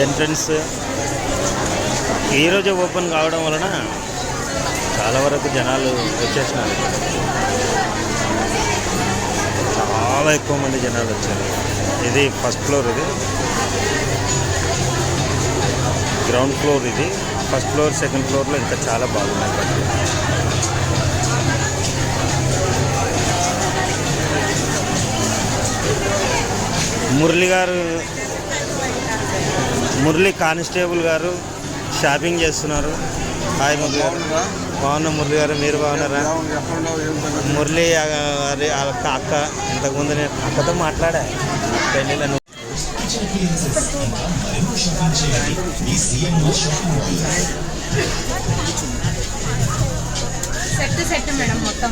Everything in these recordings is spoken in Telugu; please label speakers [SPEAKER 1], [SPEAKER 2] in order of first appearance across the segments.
[SPEAKER 1] ఎంట్రన్స్ ఈరోజే ఓపెన్ కావడం వలన చాలా వరకు జనాలు వచ్చేసినారు. చాలా ఎక్కువ మంది జనాలు వచ్చారు. ఇది ఫస్ట్ ఫ్లోర్, ఇది గ్రౌండ్ ఫ్లోర్, ఇది ఫస్ట్ ఫ్లోర్. సెకండ్ ఫ్లోర్లో ఇంకా చాలా బాగున్నాయి బట్టలు. మురళి కానిస్టేబుల్ గారు షాపింగ్ చేస్తున్నారు. హాయ్ మురళి గారు. బాగున్నా మురళి గారు, మీరు బాగున్నారా? మురళి అక్క ఇంతకుముందు నేను అక్కతో మాట్లాడా పెళ్ళిళ్ళను.
[SPEAKER 2] సెట్ మేడం మొత్తం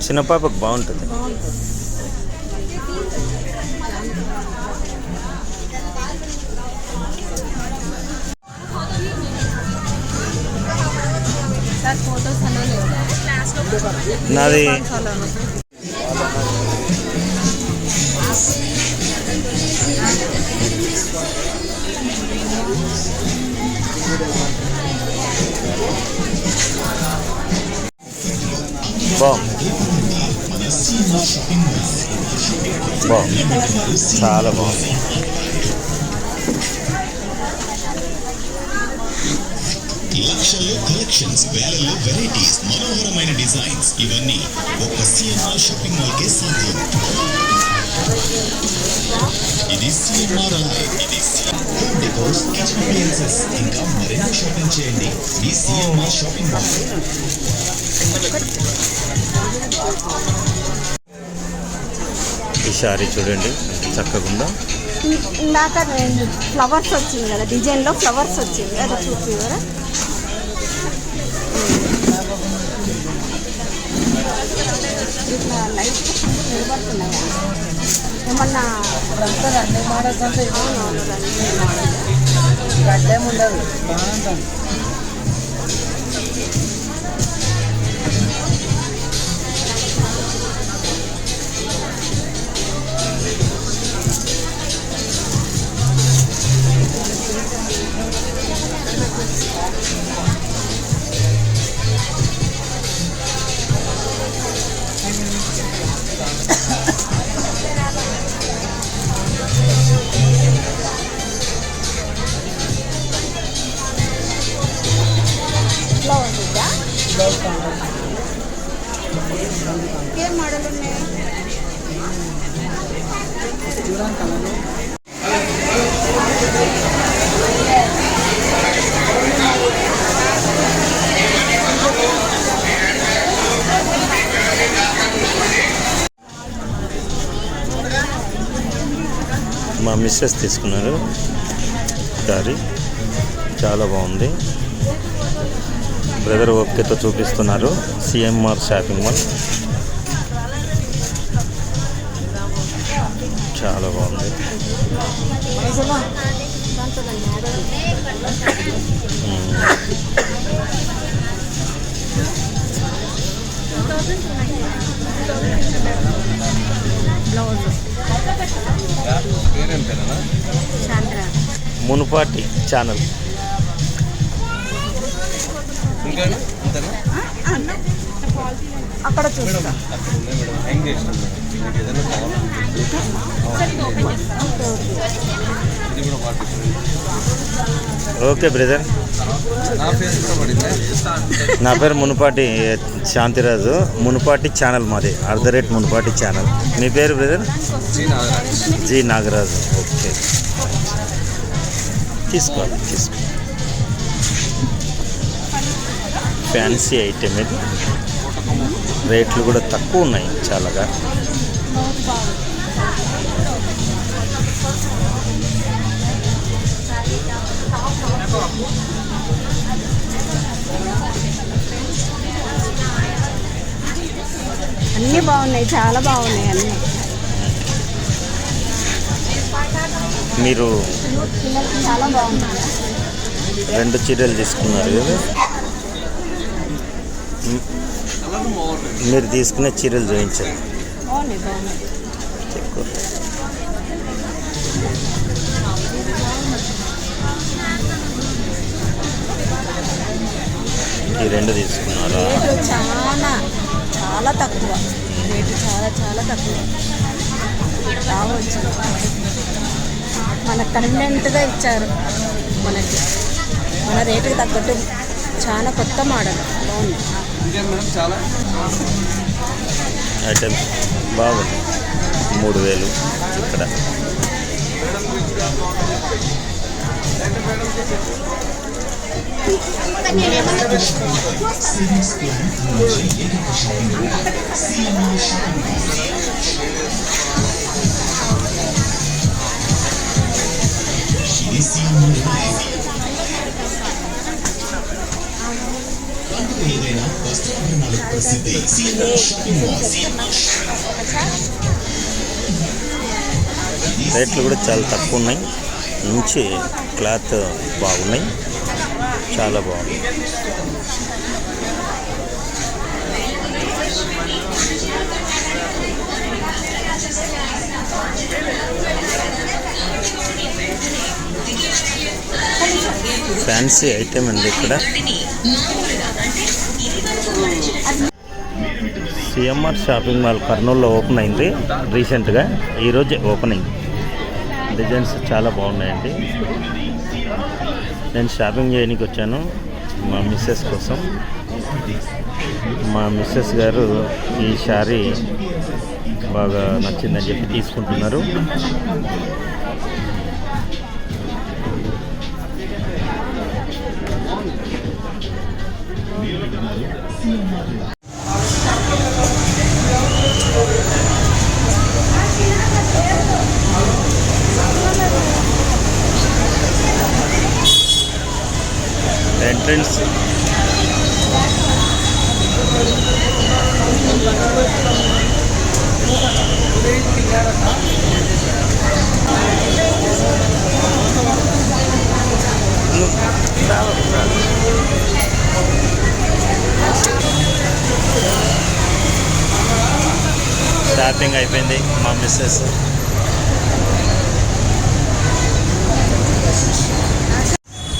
[SPEAKER 1] చిన్నపాపకు బాగుంటుంది. నాది బాగుంది, చాలా బాగుంది.
[SPEAKER 3] లక్షల్లో కలెక్షన్స్, వేలలో వెరైటీస్, మనోహరమైన డిజైన్స్, ఇవన్నీ ఒక సిఎంఆర్ షాపింగ్ మాల్కే సాధ్యం. ఇది సిఎంఆర్ లైవ్, ఇది హోమ్ డెకోర్స్, కిచెన్ అప్లయన్సెస్, ఇంకా మరెన్నో షాపింగ్ చేయండి ఈ సిఎంఆర్ షాపింగ్ మాల్.
[SPEAKER 1] ఈ శారీ చూడండి చక్కగా ఉందా.
[SPEAKER 2] ఇందాక ఫ్లవర్స్ వచ్చింది కదా, డిజైన్లో ఫ్లవర్స్ వచ్చింది, అది చూసి కదా. ఇట్లా లైట్ నిలబడుతున్నాయా ఏమన్నా రన్నింగ్ మోడల్స్ అంటే గడ్డేం ఉండదు. ఇంకేం మోడల్ ఉన్నాయి?
[SPEAKER 1] మా మిస్సెస్ తీసుకున్నారు సారీ, చాలా బాగుంది. బ్రదర్ ఓకేతో చూపిస్తున్నారు. సిఎంఆర్ షాపింగ్ మాల్ చాలా బాగుంది. మునుపాటి ఛానల్.
[SPEAKER 2] అక్కడ చూస్తా.
[SPEAKER 1] Okay brother. నా పేరు మునుపాటి శాంతిరాజు. మునుపాటి ఛానల్ మాది, @మునుపాటి ఛానల్. మీ పేరు బ్రదర్? జి నాగరాజు. ఓకే, తీసుకోవాలి. ఫ్యాన్సీ ఐటెం ఇది. రేట్లు కూడా తక్కువ ఉన్నాయి చాలాగా.
[SPEAKER 2] అన్నీ బాగున్నాయి, చాలా బాగున్నాయి అన్నీ.
[SPEAKER 1] మీరు
[SPEAKER 2] చాలా బాగున్నాయి.
[SPEAKER 1] 2 చీరలు తీసుకున్నారు కదా. మీరు తీసుకునే చీరలు చూపించండి.
[SPEAKER 2] బాగున్నాయి బాగున్నాయి.
[SPEAKER 1] ఎక్కువ ఈ రెండు తీసుకున్నారా?
[SPEAKER 2] రేటు చాలా తక్కువ. రేటు చాలా తక్కువ. రావచ్చు, మనకు కన్వీనియంట్గా ఇచ్చారు. మన రేటుకి తగ్గట్టు చాలా కొత్త మోడల్ బాగుంది.
[SPEAKER 1] ఐటమ్స్ బాగుంది. 3000 ఇక్కడ.
[SPEAKER 3] సేవింగ్స్ ప్లాన్ నుంచి ఏకైక shopping mall CMR shopping mall. ఇది సిఎంఆర్ అందుకు ఏదైనా వస్త్రాభరణాలకు ప్రసిద్ధి సిఎంఆర్ షాపింగ్ మాల్.
[SPEAKER 1] రేట్లు కూడా చాలా తక్కువ ఉన్నాయి. మంచి క్లాత్ బాగున్నాయి, చాలా బాగుంది. ఫ్యాన్సీ ఐటెం అండి ఇక్కడ. సిఎంఆర్ షాపింగ్ మాల్ కర్నూలులో ఓపెన్ అయింది రీసెంట్గా. ఈరోజే ఓపెనింగ్. డిజైన్స్ చాలా బాగున్నాయండి. నేను షాపింగ్ చేయడానికి వచ్చాను మా మిస్సెస్ కోసం. మా మిస్సెస్ గారు ఈ శారీ బాగా నచ్చిందని చెప్పి తీసుకుంటున్నారు. ఎంట్రన్స్ షాపింగ్ అయిపోయింది. మా మిస్సెస్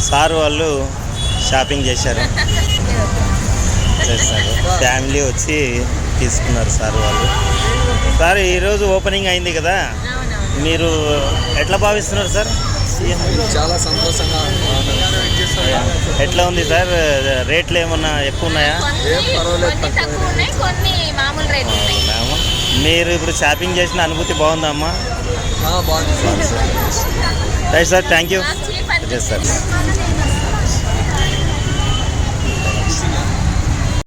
[SPEAKER 1] సార్ వాళ్ళు షాపింగ్ చేశారు. ఫ్యామిలీ వచ్చి తీసుకున్నారు సార్ వాళ్ళు. సార్ ఈరోజు ఓపెనింగ్ అయింది కదా, మీరు ఎట్లా భావిస్తున్నారు సార్?
[SPEAKER 4] చాలా సంతోషంగా.
[SPEAKER 1] ఎట్లా ఉంది సార్? రేట్లు ఏమన్నా ఎక్కువ ఉన్నాయా?
[SPEAKER 4] ఏం పర్వాలేదు,
[SPEAKER 5] కొన్ని మామూలు రేట్లు ఉన్నాయి.
[SPEAKER 1] మీరు ఇప్పుడు షాపింగ్ చేసిన అనుభూతి బాగుందమ్మా?
[SPEAKER 4] బాగుంది
[SPEAKER 1] right sir, thank you.
[SPEAKER 5] Cheap
[SPEAKER 1] అదే సార్.